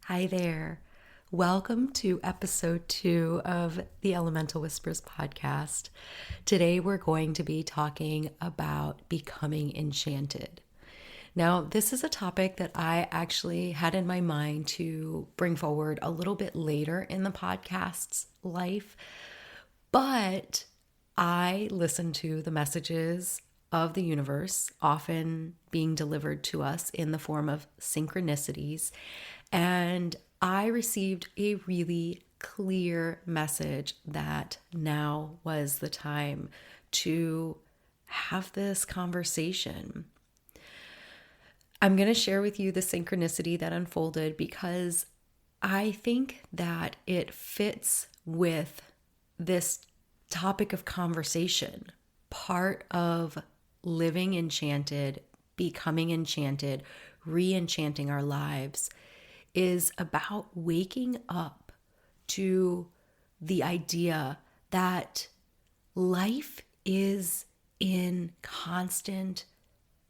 Hi there. Welcome to episode 2 of the Elemental Whispers podcast. Today we're going to be talking about becoming enchanted. Now, this is a topic that I actually had in my mind to bring forward a little bit later in the podcast's life, but I listen to the messages of the universe, often being delivered to us in the form of synchronicities. And I received a really clear message that now was the time to have this conversation. I'm going to share with you the synchronicity that unfolded because I think that it fits with this topic of conversation. Part of living enchanted, becoming enchanted, re-enchanting our lives is about waking up to the idea that life is in constant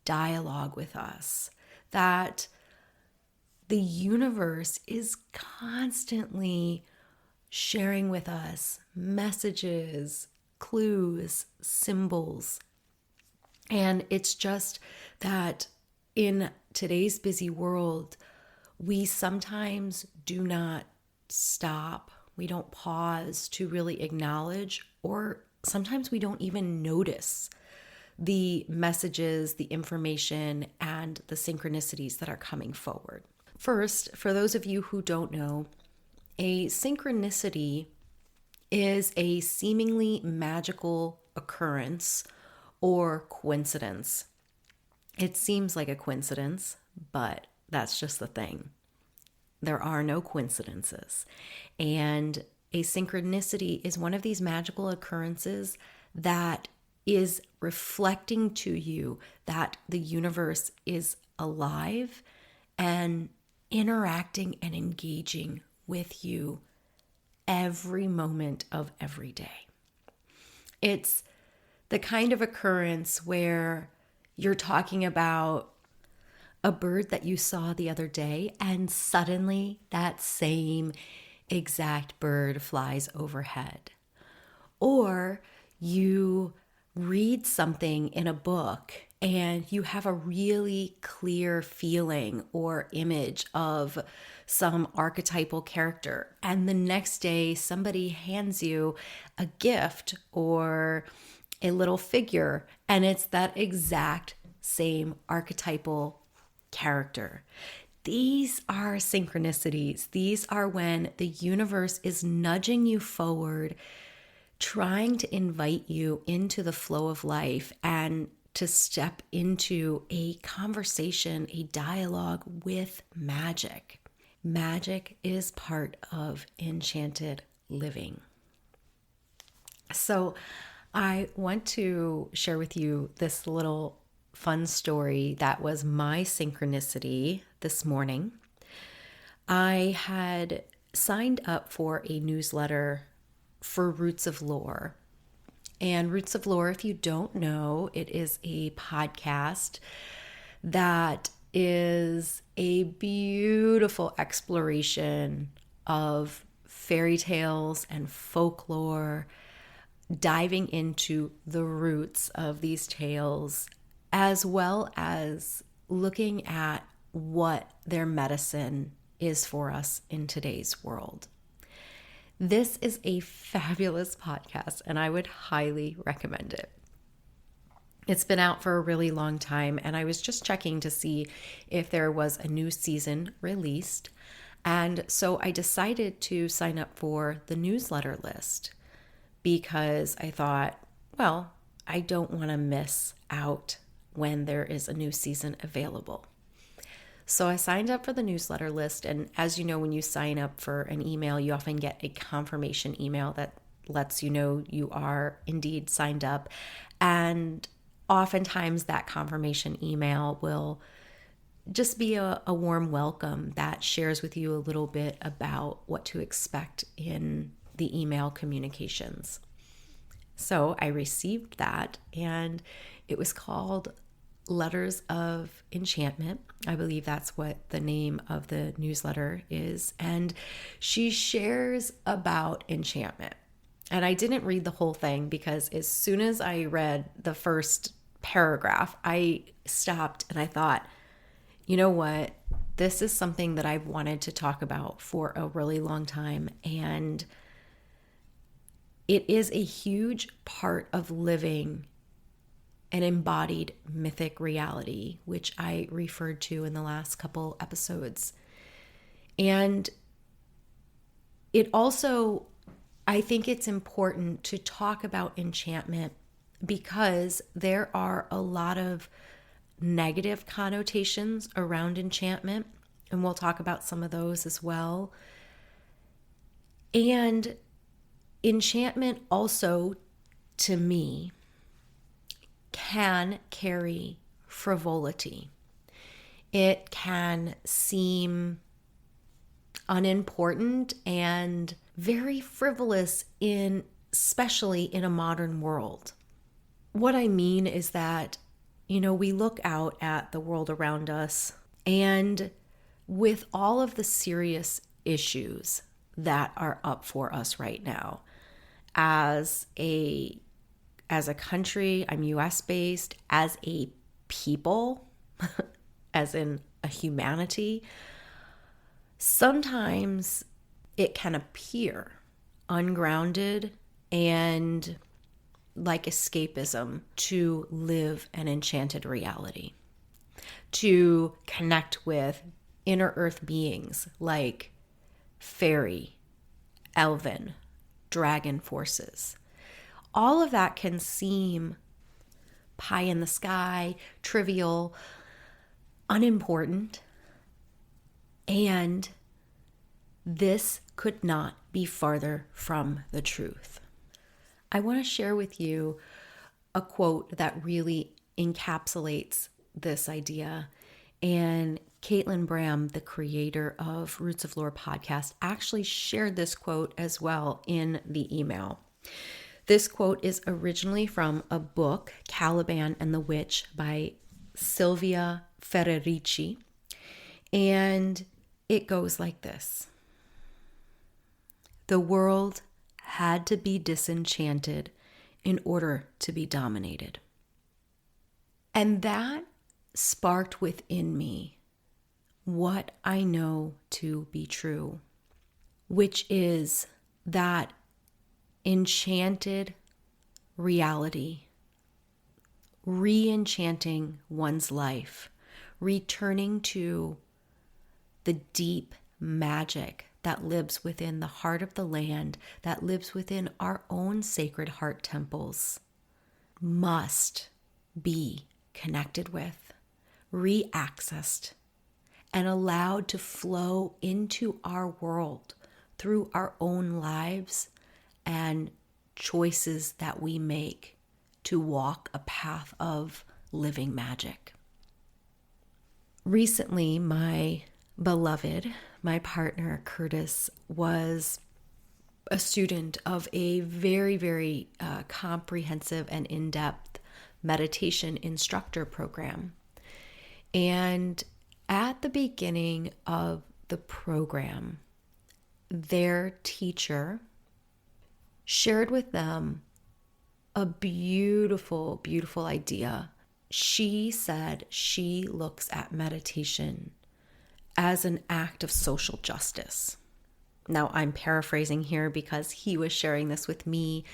dialogue with us, that the universe is constantly sharing with us messages, clues, symbols. And it's just that in today's busy world, we sometimes do not stop. We don't pause to really acknowledge, or sometimes we don't even notice the messages, the information, and the synchronicities that are coming forward. First, for those of you who don't know, a synchronicity is a seemingly magical occurrence or coincidence. It seems like a coincidence, but that's just the thing. There are no coincidences. And a synchronicity is one of these magical occurrences that is reflecting to you that the universe is alive and interacting and engaging with you every moment of every day. It's the kind of occurrence where you're talking about a bird that you saw the other day, and suddenly that same exact bird flies overhead. Or you read something in a book and you have a really clear feeling or image of some archetypal character, and the next day somebody hands you a gift or a little figure, and it's that exact same archetypal character. These are synchronicities. These are when the universe is nudging you forward, trying to invite you into the flow of life and to step into a conversation, a dialogue with magic. Magic is part of enchanted living. So I want to share with you this little fun story that was my synchronicity this morning. I had signed up for a newsletter for Roots of Lore. And Roots of Lore, if you don't know, it is a podcast that is a beautiful exploration of fairy tales and folklore, diving into the roots of these tales, as well as looking at what their medicine is for us in today's world. This is a fabulous podcast, and I would highly recommend it. It's been out for a really long time, and I was just checking to see if there was a new season released. And so I decided to sign up for the newsletter list because I thought, well, I don't want to miss out when there is a new season available. So I signed up for the newsletter list, and as you know, when you sign up for an email, you often get a confirmation email that lets you know you are indeed signed up. And oftentimes that confirmation email will just be a warm welcome that shares with you a little bit about what to expect in the email communications. So I received that, and it was called Letters of Enchantment. I believe that's what the name of the newsletter is. And she shares about enchantment. And I didn't read the whole thing because as soon as I read the first paragraph, I stopped and I thought, you know what? This is something that I've wanted to talk about for a really long time. And it is a huge part of living an embodied mythic reality, which I referred to in the last couple episodes. And it also, I think it's important to talk about enchantment because there are a lot of negative connotations around enchantment, and we'll talk about some of those as well. And enchantment also, to me, can carry frivolity. It can seem unimportant and very frivolous especially in a modern world. What I mean is that, we look out at the world around us, and with all of the serious issues that are up for us right now, as a country, I'm US based, as a people, as in a humanity, sometimes it can appear ungrounded and like escapism to live an enchanted reality, to connect with inner earth beings like fairy, elven, dragon forces. All of that can seem pie in the sky, trivial, unimportant, and this could not be farther from the truth. I want to share with you a quote that really encapsulates this idea. And Caitlin Bram, the creator of Roots of Lore podcast, actually shared this quote as well in the email. This quote is originally from a book, Caliban and the Witch by Silvia Federici. And it goes like this. The world had to be disenchanted in order to be dominated. And that sparked within me what I know to be true, which is that enchanted reality, re-enchanting one's life, returning to the deep magic that lives within the heart of the land, that lives within our own sacred heart temples, must be connected with, re-accessed, and allowed to flow into our world through our own lives and choices that we make to walk a path of living magic. Recently, my beloved, my partner Curtis, was a student of a very, very comprehensive and in-depth meditation instructor program. And at the beginning of the program, their teacher shared with them a beautiful, beautiful idea. She said she looks at meditation as an act of social justice. Now, I'm paraphrasing here because he was sharing this with me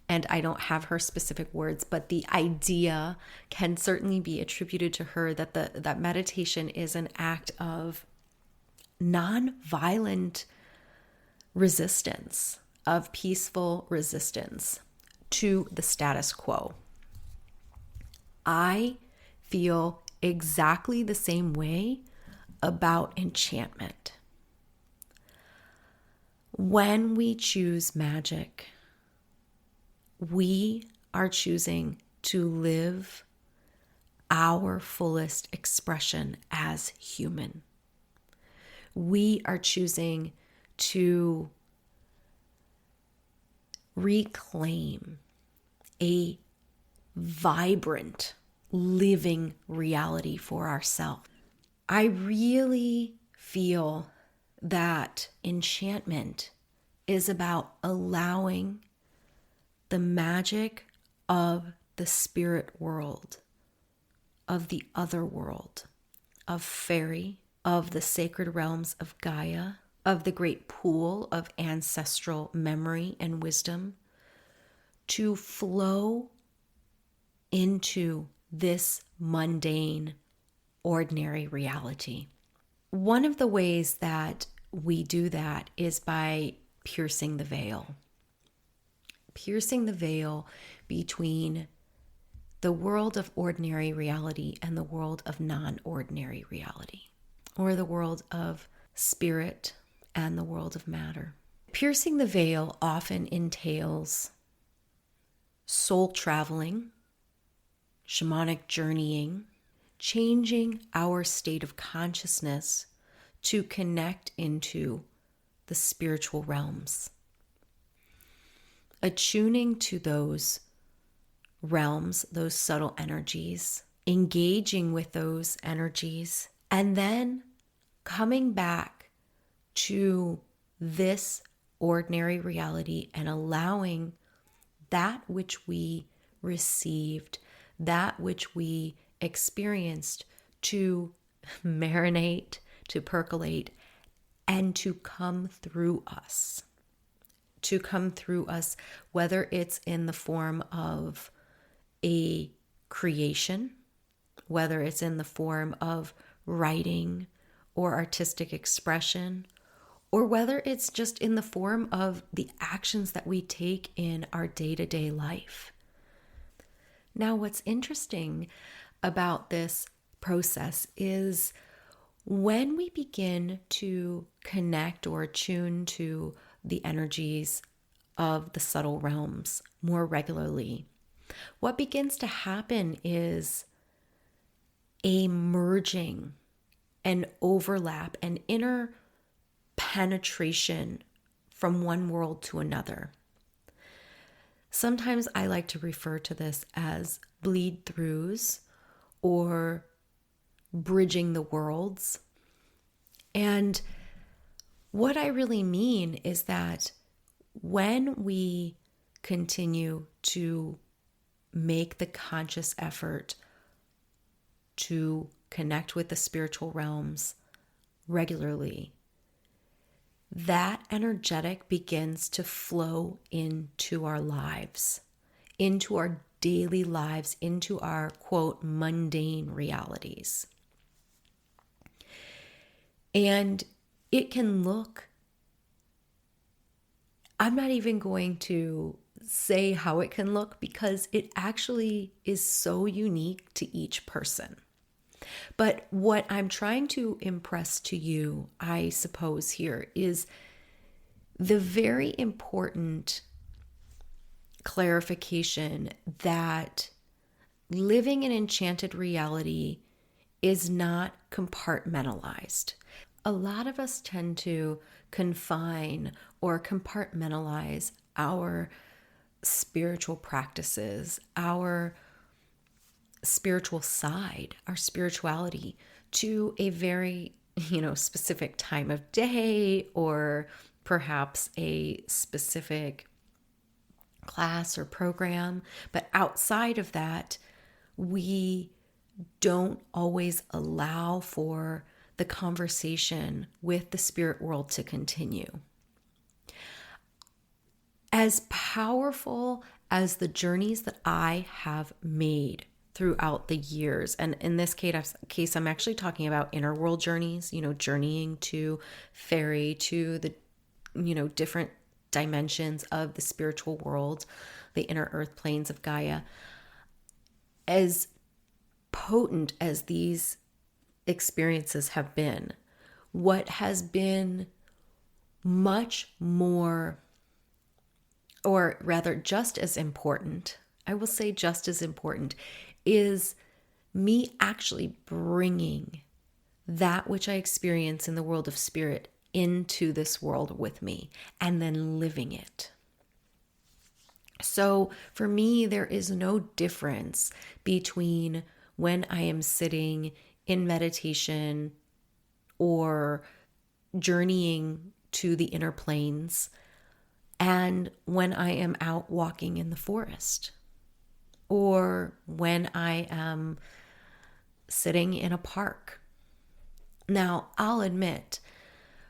and I don't have her specific words, but the idea can certainly be attributed to her that meditation is an act of non-violent resistance, of peaceful resistance to the status quo. I feel exactly the same way about enchantment. When we choose magic, we are choosing to live our fullest expression as human. We are choosing to reclaim a vibrant living reality for ourselves. I really feel that enchantment is about allowing the magic of the spirit world, of the other world, of fairy, of the sacred realms of Gaia, of the great pool of ancestral memory and wisdom, to flow into this mundane, ordinary reality. One of the ways that we do that is by piercing the veil. Piercing the veil between the world of ordinary reality and the world of non-ordinary reality, or the world of spirit and the world of matter. Piercing the veil often entails soul traveling, shamanic journeying, changing our state of consciousness to connect into the spiritual realms, attuning to those realms, those subtle energies, engaging with those energies, and then coming back to this ordinary reality and allowing that which we received, that which we experienced to marinate, to percolate, and to come through us. To come through us, whether it's in the form of a creation, whether it's in the form of writing or artistic expression, or whether it's just in the form of the actions that we take in our day-to-day life. Now, what's interesting about this process is when we begin to connect or attune to the energies of the subtle realms more regularly, what begins to happen is a merging, an overlap, an inner penetration from one world to another. Sometimes I like to refer to this as bleed throughs or bridging the worlds. And what I really mean is that when we continue to make the conscious effort to connect with the spiritual realms regularly, that energetic begins to flow into our lives, into our daily lives, into our, quote, mundane realities. And it can look, I'm not even going to say how it can look because it actually is so unique to each person. But what I'm trying to impress to you, I suppose, here is the very important clarification that living an enchanted reality is not compartmentalized. A lot of us tend to confine or compartmentalize our spiritual practices, our spiritual side, our spirituality to a very, specific time of day or perhaps a specific class or program. But outside of that, we don't always allow for the conversation with the spirit world to continue. As powerful as the journeys that I have made throughout the years, and in this case, I'm actually talking about inner world journeys, journeying to fairy, to the, different dimensions of the spiritual world, the inner earth planes of Gaia. As potent as these experiences have been, what has been much more, or rather just as important, I will say just as important, is me actually bringing that which I experience in the world of spirit into this world with me and then living it. So for me, there is no difference between when I am sitting in meditation or journeying to the inner planes, and when I am out walking in the forest, or when I am sitting in a park. Now, I'll admit,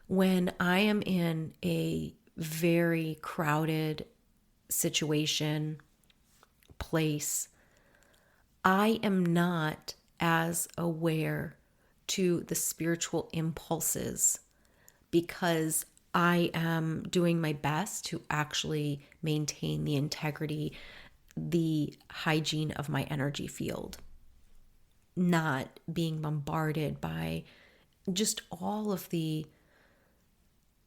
when I am in a very crowded situation, place, I am not as aware to the spiritual impulses because I am doing my best to actually maintain the integrity, the hygiene of my energy field, not being bombarded by just all of the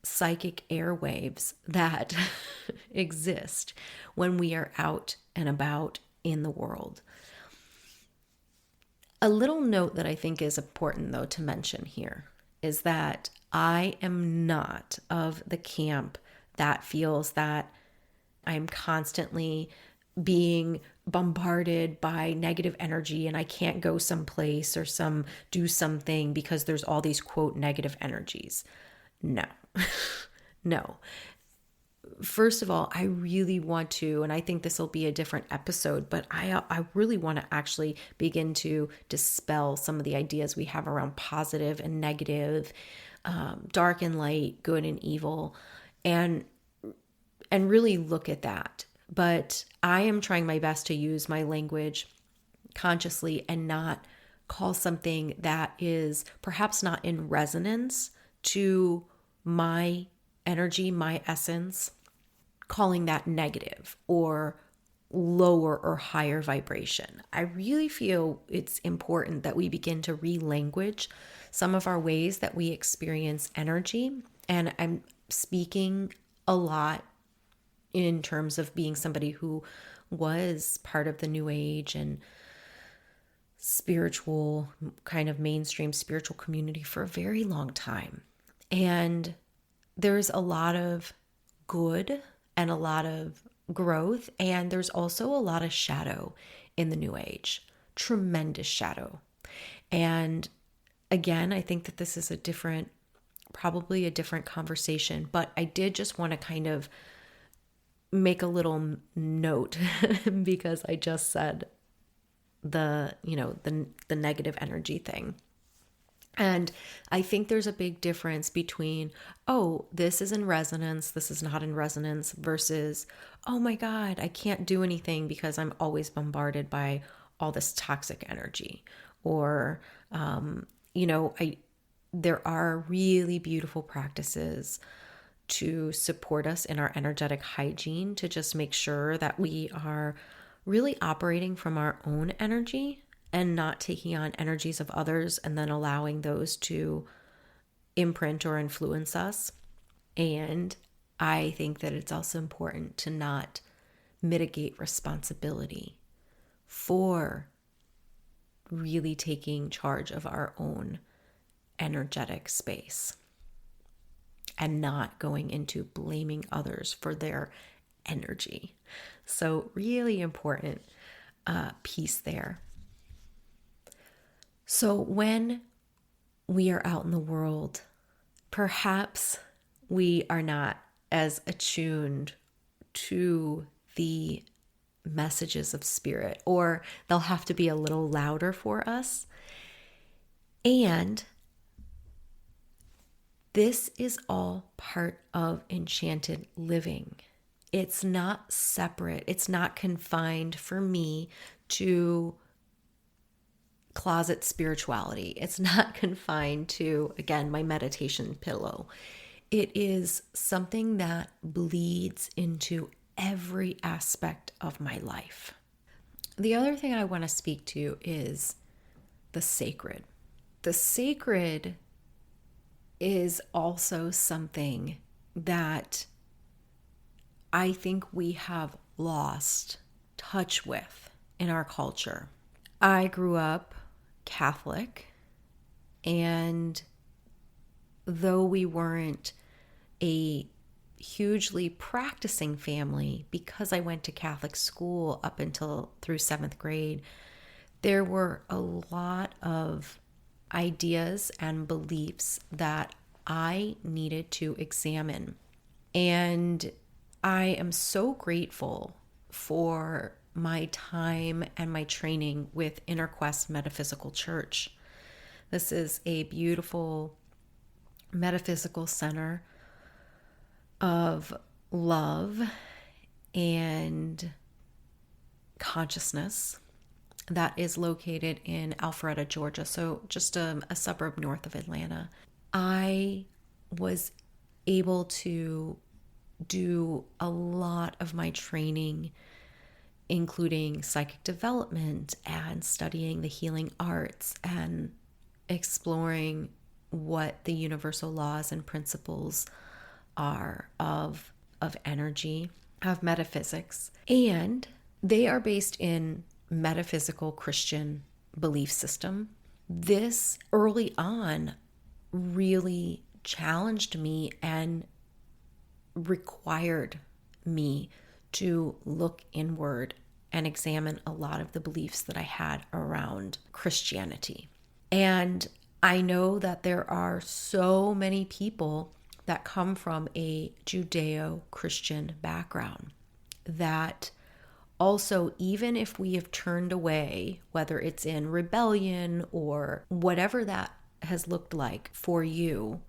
psychic airwaves that exist when we are out and about in the world. A little note that I think is important, though, to mention here is that I am not of the camp that feels that I'm constantly being bombarded by negative energy and I can't go someplace or do something because there's all these quote negative energies. No, no. First of all, I really want to, and I think this will be a different episode, but I really want to actually begin to dispel some of the ideas we have around positive and negative, dark and light, good and evil, and really look at that. But I am trying my best to use my language consciously and not call something that is perhaps not in resonance to my energy, my essence, calling that negative or lower or higher vibration. I really feel it's important that we begin to re-language some of our ways that we experience energy. And I'm speaking a lot in terms of being somebody who was part of the New Age and spiritual, kind of mainstream spiritual community for a very long time. And there's a lot of good and a lot of growth, and there's also a lot of shadow in the New Age, tremendous shadow. And again, I think that this is probably a different conversation, but I did just want to kind of make a little note because I just said the negative energy thing. And I think there's a big difference between, oh, this is in resonance, this is not in resonance, versus, oh my God, I can't do anything because I'm always bombarded by all this toxic energy. Or, there are really beautiful practices to support us in our energetic hygiene, to just make sure that we are really operating from our own energy and not taking on energies of others and then allowing those to imprint or influence us. And I think that it's also important to not mitigate responsibility for really taking charge of our own energetic space and not going into blaming others for their energy. So really important piece there. So when we are out in the world, perhaps we are not as attuned to the messages of spirit, or they'll have to be a little louder for us. And this is all part of enchanted living. It's not separate. It's not confined for me to closet spirituality. It's not confined to, again, my meditation pillow. It is something that bleeds into every aspect of my life. The other thing I want to speak to is the sacred. The sacred is also something that I think we have lost touch with in our culture. I grew up Catholic, and though we weren't a hugely practicing family, because I went to Catholic school up until through 7th grade, there were a lot of ideas and beliefs that I needed to examine. And I am so grateful for my time and my training with Inner Quest Metaphysical Church. This is a beautiful metaphysical center of love and consciousness that is located in Alpharetta, Georgia, so just a suburb north of Atlanta. I was able to do a lot of my training, including psychic development and studying the healing arts and exploring what the universal laws and principles are of energy, of metaphysics. And they are based in metaphysical Christian belief system. This early on really challenged me and required me to look inward and examine a lot of the beliefs that I had around Christianity. And I know that there are so many people that come from a Judeo-Christian background that also, even if we have turned away, whether it's in rebellion or whatever that has looked like for you,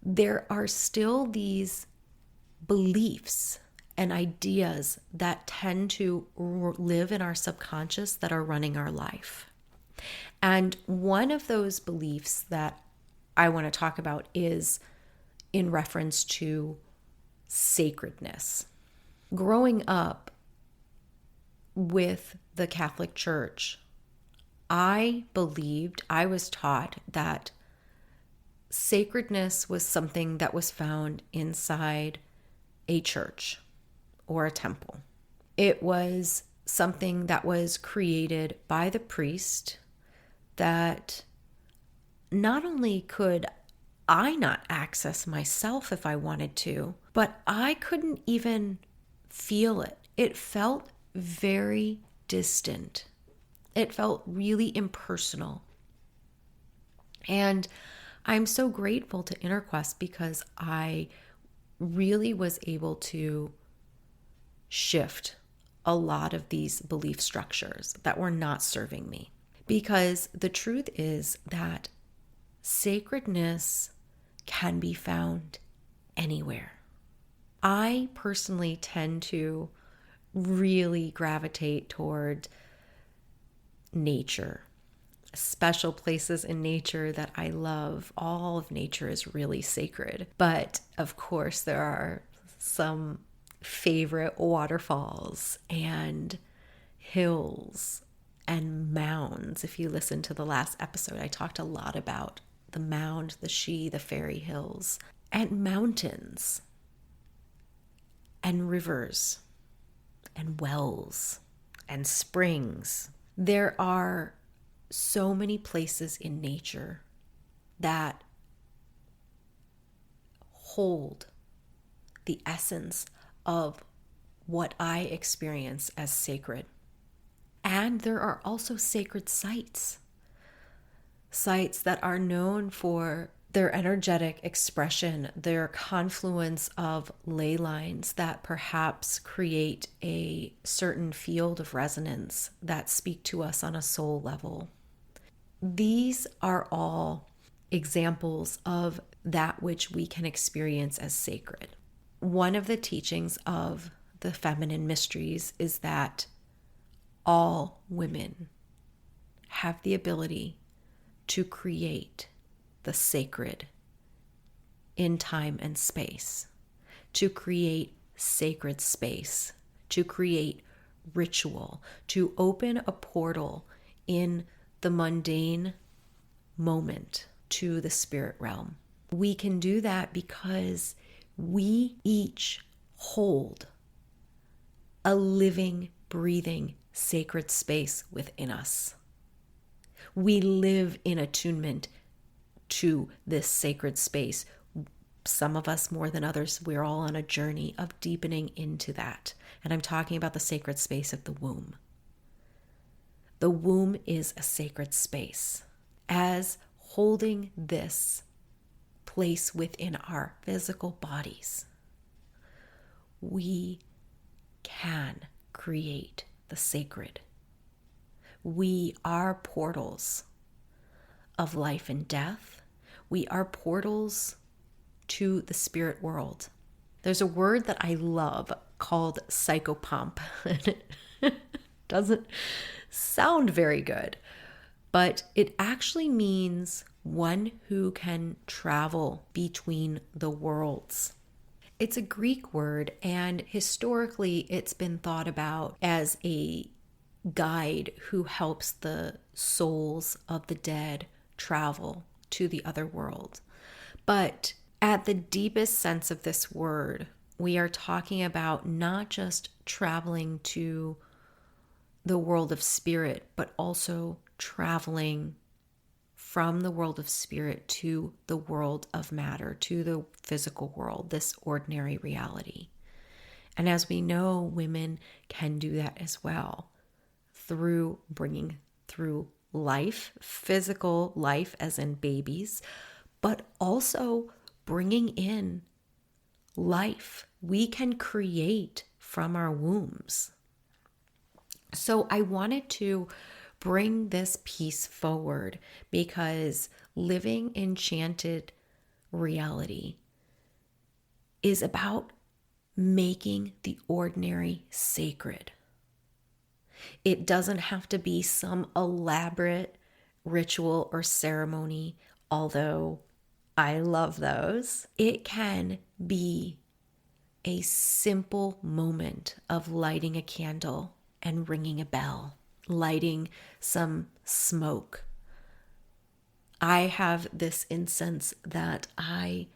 there are still these beliefs and ideas that tend to live in our subconscious that are running our life. And one of those beliefs that I want to talk about is in reference to sacredness. Growing up with the Catholic Church, I was taught that sacredness was something that was found inside a church or a temple. It was something that was created by the priest that not only could I not access myself if I wanted to, but I couldn't even feel it. It felt very distant. It felt really impersonal. And I'm so grateful to InnerQuest because I really was able to shift a lot of these belief structures that were not serving me. Because the truth is that sacredness can be found anywhere. I personally tend to really gravitate toward nature, special places in nature that I love. All of nature is really sacred. But of course, there are some favorite waterfalls and hills and mounds. If you listen to the last episode, I talked a lot about the mound, the She, the fairy hills, and mountains and rivers and wells and springs. There are so many places in nature that hold the essence of what I experience as sacred. And there are also sacred sites that are known for their energetic expression, their confluence of ley lines that perhaps create a certain field of resonance that speak to us on a soul level. These are all examples of that which we can experience as sacred. One of the teachings of the feminine mysteries is that all women have the ability to create the sacred in time and space, to create sacred space, to create ritual, to open a portal in the mundane moment to the spirit realm. We can do that because we each hold a living, breathing, sacred space within us. We live in attunement to this sacred space. Some of us more than others, we're all on a journey of deepening into that. And I'm talking about the sacred space of the womb. The womb is a sacred space. As holding this place within our physical bodies, we can create the sacred. We are portals of life and death. We are portals to the spirit world. There's a word that I love called psychopomp. It doesn't sound very good, but it actually means one who can travel between the worlds. It's a Greek word, and historically it's been thought about as a guide who helps the souls of the dead travel to the other world. But at the deepest sense of this word, we are talking about not just traveling to the world of spirit, but also traveling from the world of spirit to the world of matter, to the physical world, this ordinary reality. And as we know, women can do that as well through bringing through life, physical life as in babies, but also bringing in life we can create from our wombs. So I wanted to bring this piece forward because living enchanted reality is about making the ordinary sacred. It doesn't have to be some elaborate ritual or ceremony, although I love those. It can be a simple moment of lighting a candle and ringing a bell, lighting some smoke. I have this incense that I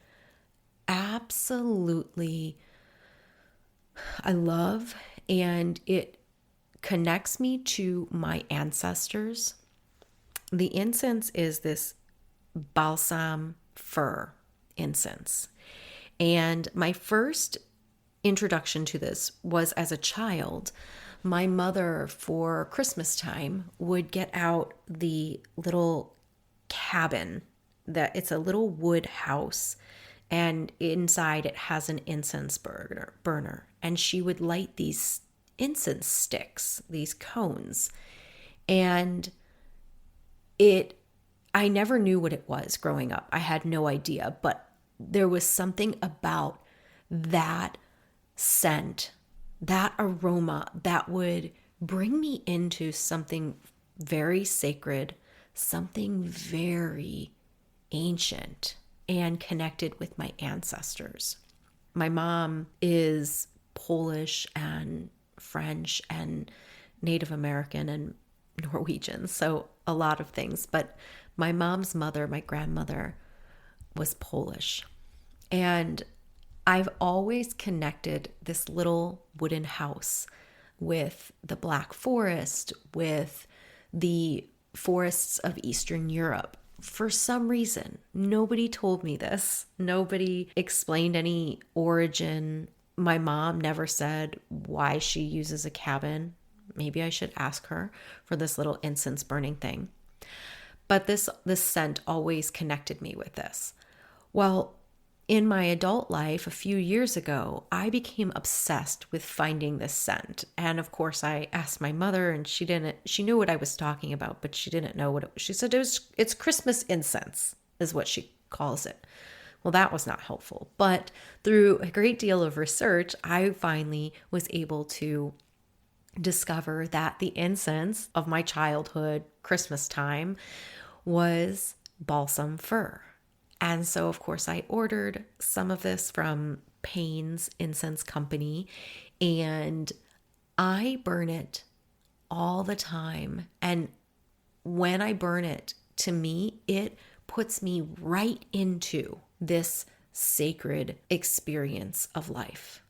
absolutely love, and it connects me to my ancestors. The incense is this balsam fir incense. And my first introduction to this was as a child. My mother, for Christmas time, would get out the little cabin that it's a little wood house, and inside it has an incense burner. And she would light these incense sticks, these cones. And I never knew what it was growing up. I had no idea, but there was something about that scent, that aroma that would bring me into something very sacred, something very ancient and connected with my ancestors. My mom is Polish and French and Native American and Norwegian, so a lot of things. But my mom's mother, my grandmother, was Polish. And I've always connected this little wooden house with the Black Forest, with the forests of Eastern Europe. For some reason, nobody told me this. Nobody explained any origin. My mom never said why she uses a cabin. Maybe I should ask her for this little incense burning thing. But this scent always connected me with this. Well, in my adult life, a few years ago, I became obsessed with finding this scent. And of course, I asked my mother, and she knew what I was talking about, but she didn't know what it was. She said it's Christmas incense, is what she calls it. Well, that was not helpful. But through a great deal of research, I finally was able to discover that the incense of my childhood, Christmas time, was balsam fir. And so, of course, I ordered some of this from Payne's Incense Company, and I burn it all the time. And when I burn it, to me, it puts me right into this sacred experience of life.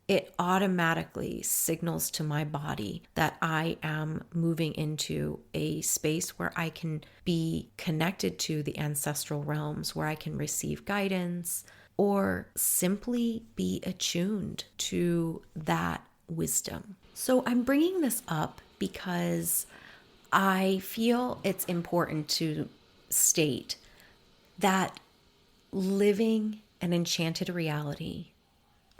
It automatically signals to my body that I am moving into a space where I can be connected to the ancestral realms, where I can receive guidance or simply be attuned to that wisdom. So I'm bringing this up because I feel it's important to state that living an enchanted reality,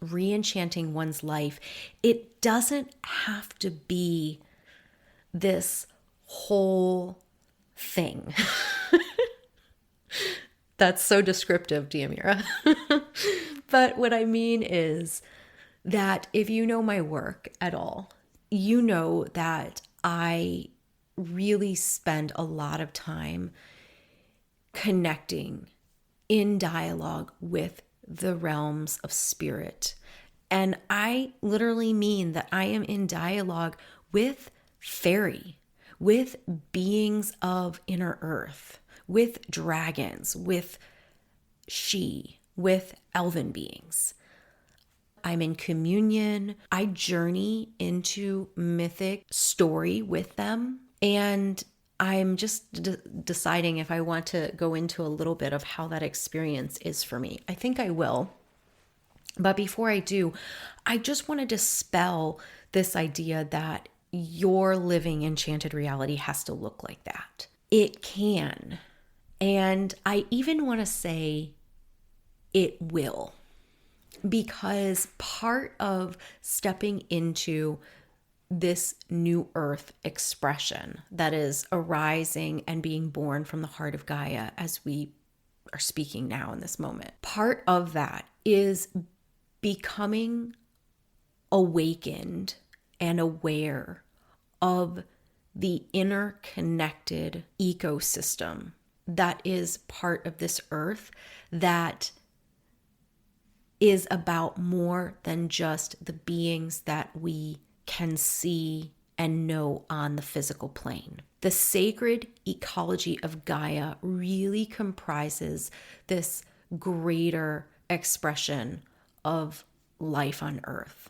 re-enchanting one's life, it doesn't have to be this whole thing. That's so descriptive, Diamira. But what I mean is that if you know my work at all, you know that I really spend a lot of time connecting in dialogue with the realms of spirit. And I literally mean that I am in dialogue with fairy, with beings of inner earth, with dragons, with with elven beings. I'm in communion. I journey into mythic story with them. And I'm just deciding if I want to go into a little bit of how that experience is for me. I think I will. But before I do, I just want to dispel this idea that your living enchanted reality has to look like that. It can. And I even want to say it will. Because part of stepping into this new earth expression that is arising and being born from the heart of Gaia as we are speaking now in this moment, part of that is becoming awakened and aware of the interconnected ecosystem that is part of this earth that is about more than just the beings that we can see and know on the physical plane. The sacred ecology of Gaia really comprises this greater expression of life on Earth.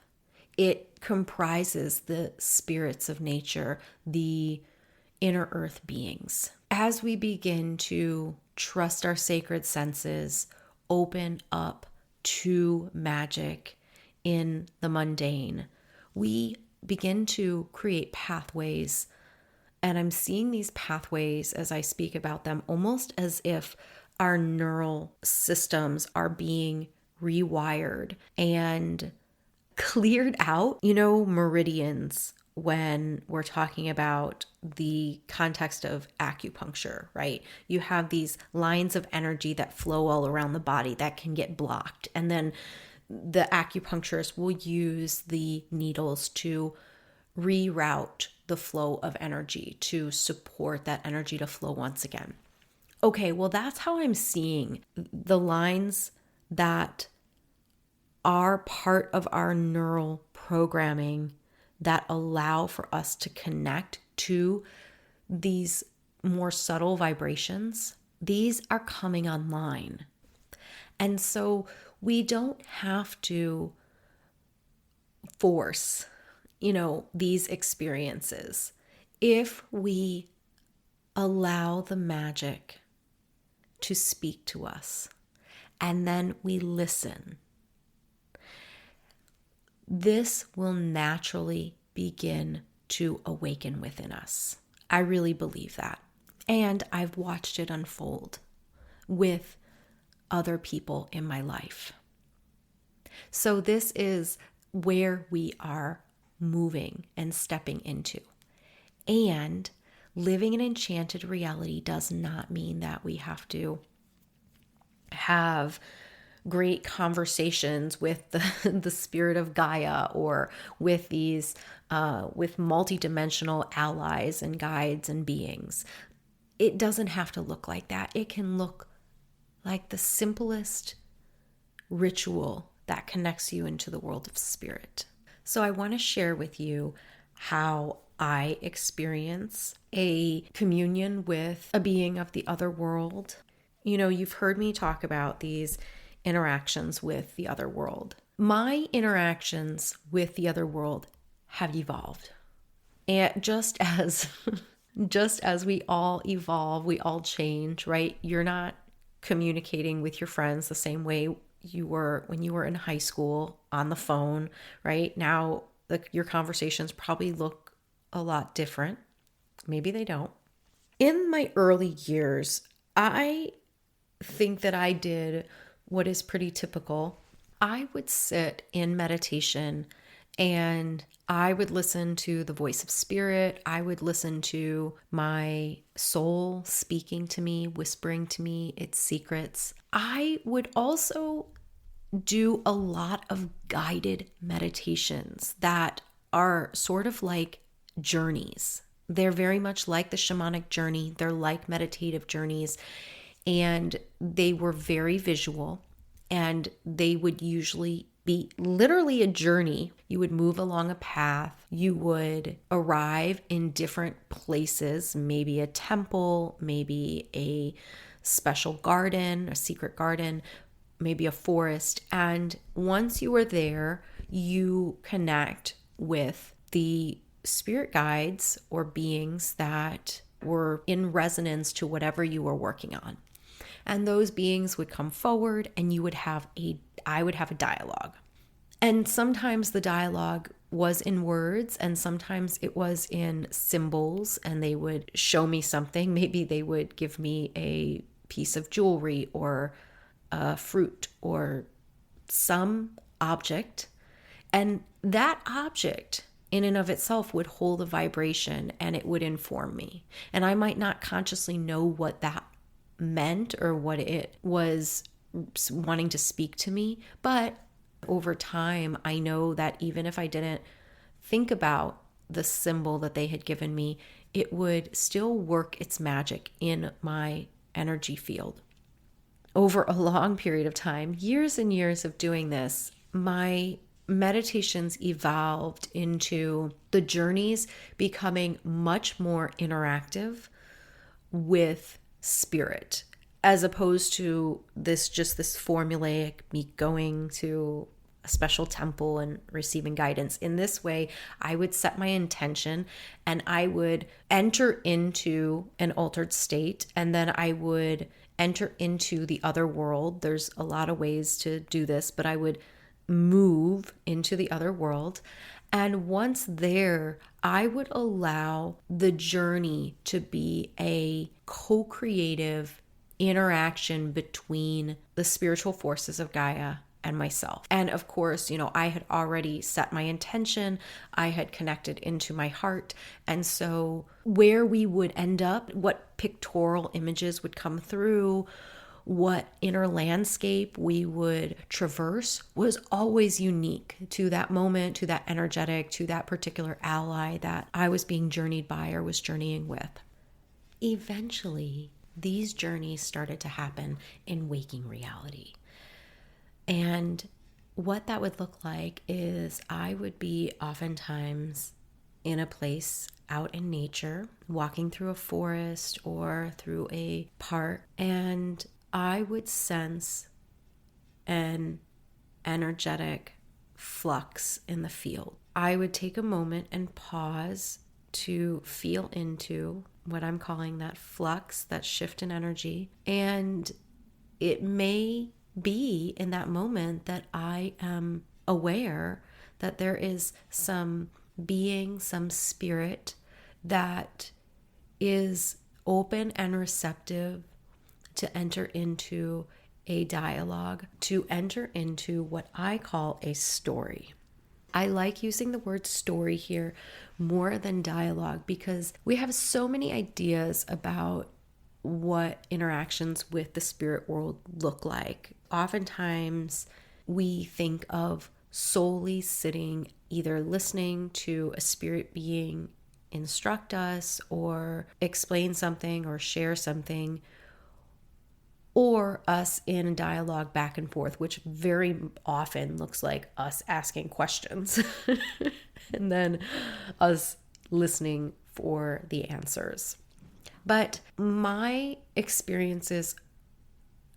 It comprises the spirits of nature, the inner Earth beings. As we begin to trust our sacred senses, open up to magic in the mundane, we begin to create pathways. And I'm seeing these pathways as I speak about them almost as if our neural systems are being rewired and cleared out. You know, meridians, when we're talking about the context of acupuncture, right? You have these lines of energy that flow all around the body that can get blocked. And then the acupuncturist will use the needles to reroute the flow of energy to support that energy to flow once again. Okay, well, that's how I'm seeing the lines that are part of our neural programming that allow for us to connect to these more subtle vibrations. These are coming online. And so we don't have to force, these experiences. If we allow the magic to speak to us and then we listen, this will naturally begin to awaken within us. I really believe that. And I've watched it unfold with other people in my life. So this is where we are moving and stepping into. And living an enchanted reality does not mean that we have to have great conversations with the spirit of Gaia or with these with multidimensional allies and guides and beings. It doesn't have to look like that. It can look like the simplest ritual that connects you into the world of spirit. So I want to share with you how I experience a communion with a being of the other world. You've heard me talk about these interactions with the other world. My interactions with the other world have evolved. And just as we all evolve, we all change, right? You're not communicating with your friends the same way you were when you were in high school on the phone, right? Now your conversations probably look a lot different. Maybe they don't. In my early years, I think that I did what is pretty typical. I would sit in meditation and I would listen to the voice of spirit. I would listen to my soul speaking to me, whispering to me its secrets. I would also do a lot of guided meditations that are sort of like journeys. They're very much like the shamanic journey. They're like meditative journeys. And they were very visual. And they would usually be literally a journey. You would move along a path. You would arrive in different places, maybe a temple, maybe a special garden, a secret garden, maybe a forest. And once you were there, you connect with the spirit guides or beings that were in resonance to whatever you were working on. And those beings would come forward and I would have a dialogue. And sometimes the dialogue was in words and sometimes it was in symbols, and they would show me something. Maybe they would give me a piece of jewelry or a fruit or some object. And that object in and of itself would hold a vibration and it would inform me. And I might not consciously know what that meant or what it was wanting to speak to me, but over time, I know that even if I didn't think about the symbol that they had given me, it would still work its magic in my energy field. Over a long period of time, years and years of doing this, my meditations evolved into the journeys becoming much more interactive with spirit, as opposed to this formulaic me going to a special temple and receiving guidance. In this way, I would set my intention and I would enter into an altered state, and then I would enter into the other world. There's a lot of ways to do this, but I would move into the other world. And once there, I would allow the journey to be a co-creative interaction between the spiritual forces of Gaia and myself. And of course, I had already set my intention. I had connected into my heart. And so where we would end up, what pictorial images would come through, what inner landscape we would traverse was always unique to that moment, to that energetic, to that particular ally that I was being journeyed by or was journeying with. Eventually, these journeys started to happen in waking reality. And what that would look like is I would be oftentimes in a place out in nature, walking through a forest or through a park, and I would sense an energetic flux in the field. I would take a moment and pause to feel into what I'm calling that flux, that shift in energy. And it may be in that moment that I am aware that there is some being, some spirit that is open and receptive to enter into a dialogue, to enter into what I call a story. I like using the word story here more than dialogue because we have so many ideas about what interactions with the spirit world look like. Oftentimes, we think of solely sitting, either listening to a spirit being instruct us or explain something or share something, or us in a dialogue back and forth, which very often looks like us asking questions and then us listening for the answers. But my experiences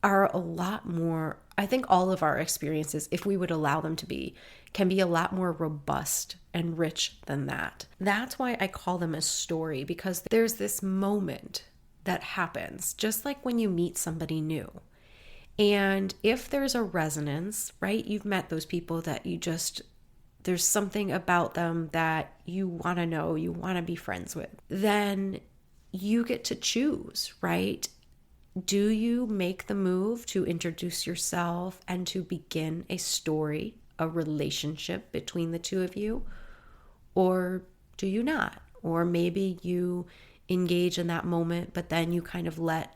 are a lot more, I think all of our experiences, if we would allow them to be, can be a lot more robust and rich than that. That's why I call them a story, because there's this moment that happens, just like when you meet somebody new. And if there's a resonance, right? You've met those people that you just there's something about them that you want to know, you want to be friends with, then you get to choose, right? Do you make the move to introduce yourself and to begin a story, a relationship between the two of you? Or do you not? Or maybe you engage in that moment, but then you kind of let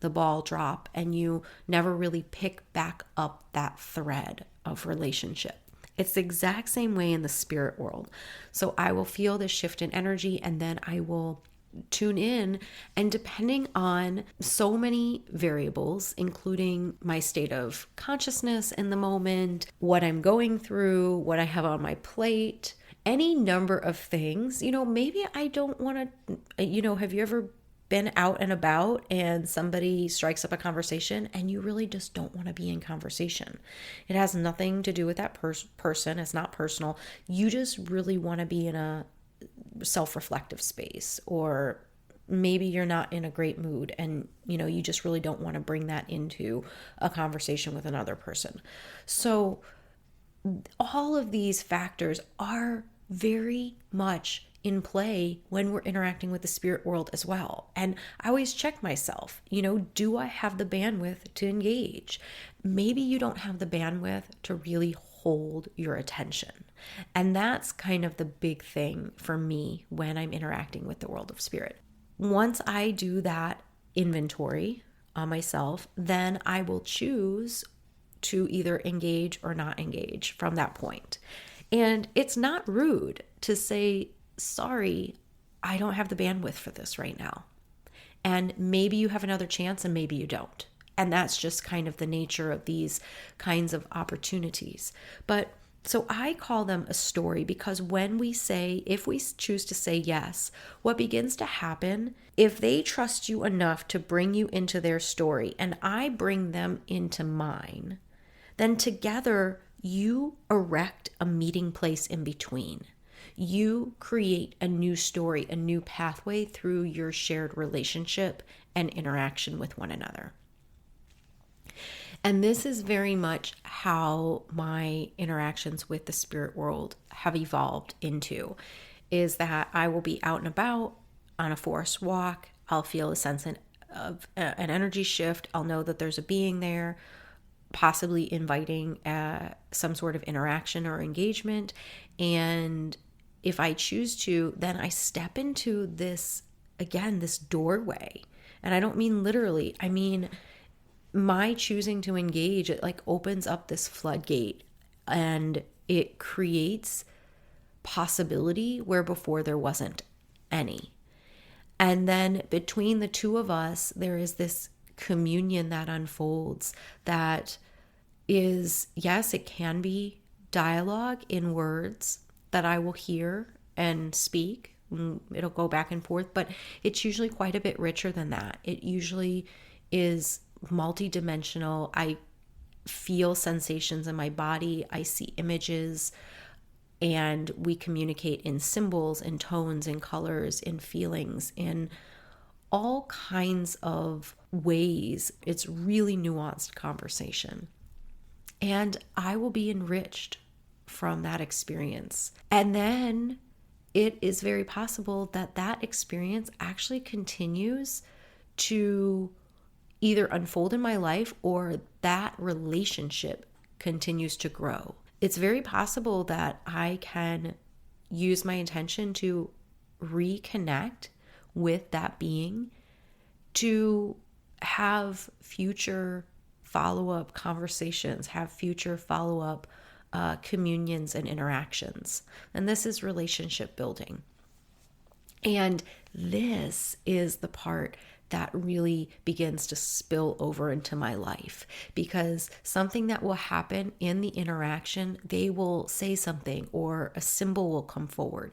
the ball drop and you never really pick back up that thread of relationship. It's the exact same way in the spirit world. So I will feel this shift in energy, and then I will tune in, and depending on so many variables, including my state of consciousness in the moment, what I'm going through, what I have on my plate, any number of things, maybe I don't want to, have you ever been out and about and somebody strikes up a conversation and you really just don't want to be in conversation? It has nothing to do with that person. It's not personal. You just really want to be in a self-reflective space, or maybe you're not in a great mood and you just really don't want to bring that into a conversation with another person. So all of these factors are very much in play when we're interacting with the spirit world as well. And I always check myself, do I have the bandwidth to engage? Maybe you don't have the bandwidth to really hold your attention. And that's kind of the big thing for me when I'm interacting with the world of spirit. Once I do that inventory on myself, then I will choose to either engage or not engage from that point. And it's not rude to say, sorry, I don't have the bandwidth for this right now. And maybe you have another chance and maybe you don't. And that's just kind of the nature of these kinds of opportunities. But so I call them a story because if we choose to say yes, what begins to happen, if they trust you enough to bring you into their story and I bring them into mine, then together you erect a meeting place in between. You create a new story, a new pathway through your shared relationship and interaction with one another. And this is very much how my interactions with the spirit world have evolved into, is that I will be out and about on a forest walk. I'll feel a sense of an energy shift. I'll know that there's a being there, possibly inviting some sort of interaction or engagement. And if I choose to, then I step into this doorway. And I don't mean literally, I mean my choosing to engage, it opens up this floodgate and it creates possibility where before there wasn't any. And then between the two of us, there is this communion that unfolds that is, yes, it can be dialogue in words that I will hear and speak. It'll go back and forth, but it's usually quite a bit richer than that. It usually is multidimensional. I feel sensations in my body. I see images, and we communicate in symbols, in tones, in colors, in feelings, in all kinds of ways. It's really nuanced conversation. And I will be enriched from that experience. And then it is very possible that that experience actually continues to either unfold in my life or that relationship continues to grow. It's very possible that I can use my intention to reconnect with that being, to have future follow-up conversations, have future follow-up communions and interactions. And this is relationship building. And this is the part that really begins to spill over into my life, because something that will happen in the interaction, they will say something or a symbol will come forward.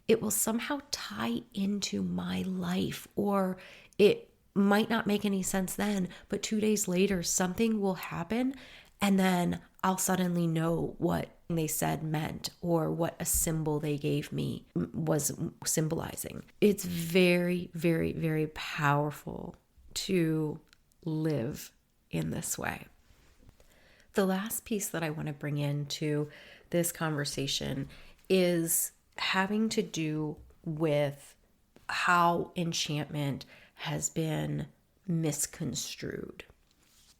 It will somehow tie into my life, or it might not make any sense then, but 2 days later, something will happen and then I'll suddenly know what they said meant or what a symbol they gave me was symbolizing. It's very, very, very powerful to live in this way. The last piece that I want to bring into this conversation is having to do with how enchantment has been misconstrued.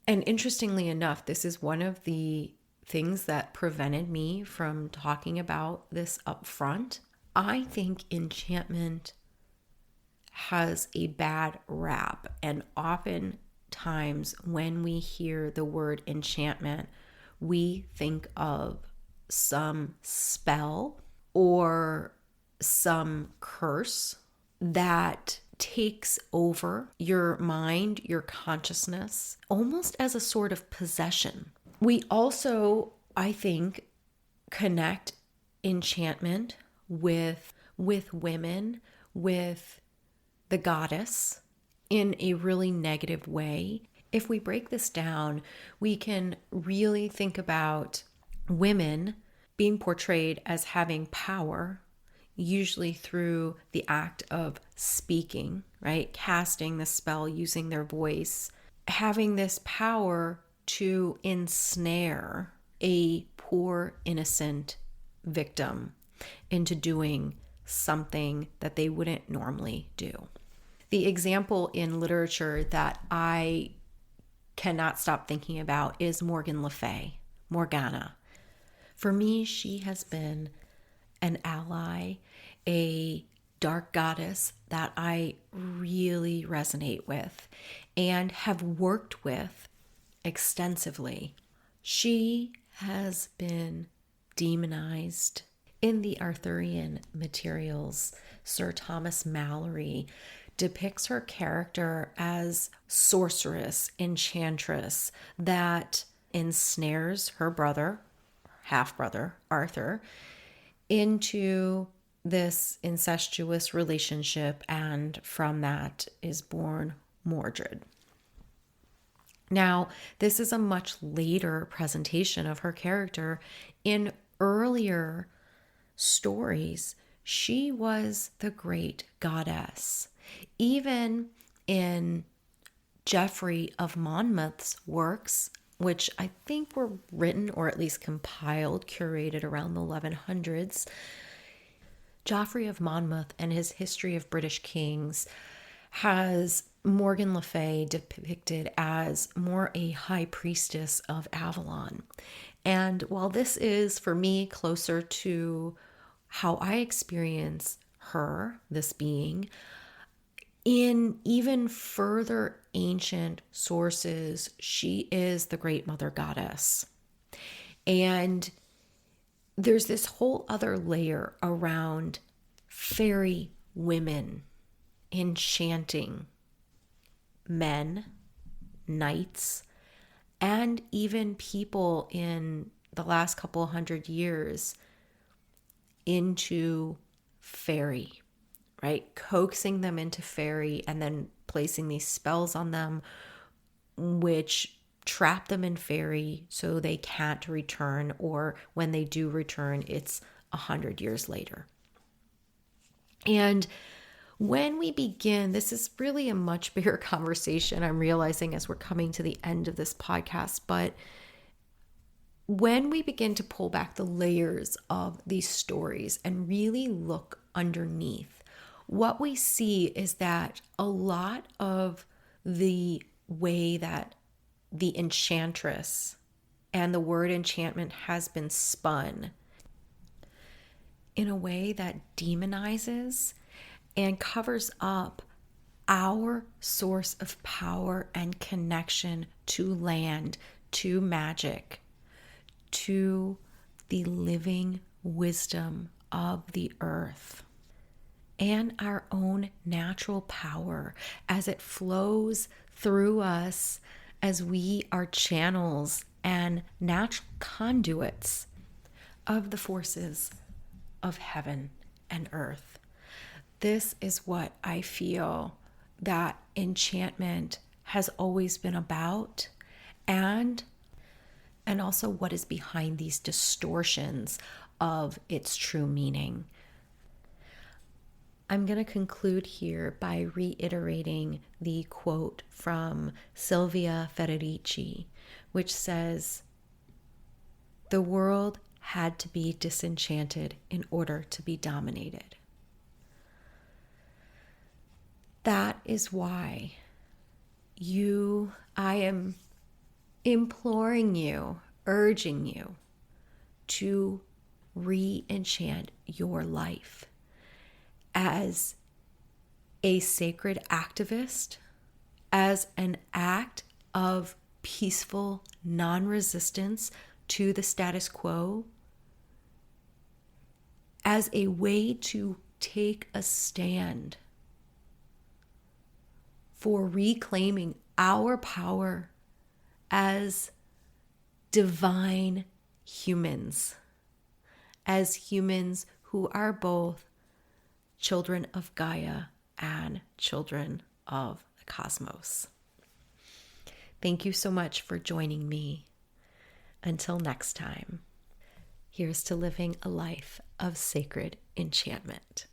And interestingly enough, this is one of the things that prevented me from talking about this up front. I think enchantment has a bad rap, and oftentimes when we hear the word enchantment, we think of some spell or some curse that takes over your mind, your consciousness, almost as a sort of possession. We also, I think, connect enchantment with women, with the goddess in a really negative way. If we break this down, we can really think about women being portrayed as having power, usually through the act of speaking, right? Casting the spell, using their voice, having this power to ensnare a poor, innocent victim into doing something that they wouldn't normally do. The example in literature that I cannot stop thinking about is Morgan Le Fay, Morgana. For me, she has been an ally, a dark goddess that I really resonate with and have worked with extensively. She has been demonized in the Arthurian materials. Sir Thomas Malory depicts her character as sorceress, enchantress that ensnares her brother, half-brother, Arthur, into this incestuous relationship, and from that is born Mordred. Now, this is a much later presentation of her character. In earlier stories, she was the great goddess. Even in Geoffrey of Monmouth's works, which I think were written or at least compiled, curated around the 1100s, Geoffrey of Monmouth and his History of British Kings has Morgan Le Fay depicted as more a high priestess of Avalon. And while this is, for me, closer to how I experience her, this being, in even further ancient sources, she is the great mother goddess. And there's this whole other layer around fairy women enchanting men, knights, and even people in the last couple hundred years into fairy, right? Coaxing them into fairy and then placing these spells on them, which trap them in fairy so they can't return, or when they do return, it's 100 years later. And when we begin, this is really a much bigger conversation, I'm realizing as we're coming to the end of this podcast, but when we begin to pull back the layers of these stories and really look underneath, what we see is that a lot of the way that the enchantress and the word enchantment has been spun in a way that demonizes and covers up our source of power and connection to land, to magic, to the living wisdom of the earth, and our own natural power as it flows through us, as we are channels and natural conduits of the forces of heaven and earth. This is what I feel that enchantment has always been about, and also what is behind these distortions of its true meaning. I'm going to conclude here by reiterating the quote from Silvia Federici, which says, The world had to be disenchanted in order to be dominated. That is why I am imploring you, urging you to re-enchant your life as a sacred activist, as an act of peaceful non-resistance to the status quo, as a way to take a stand for reclaiming our power as divine humans, as humans who are both children of Gaia and children of the cosmos. Thank you so much for joining me. Until next time, here's to living a life of sacred enchantment.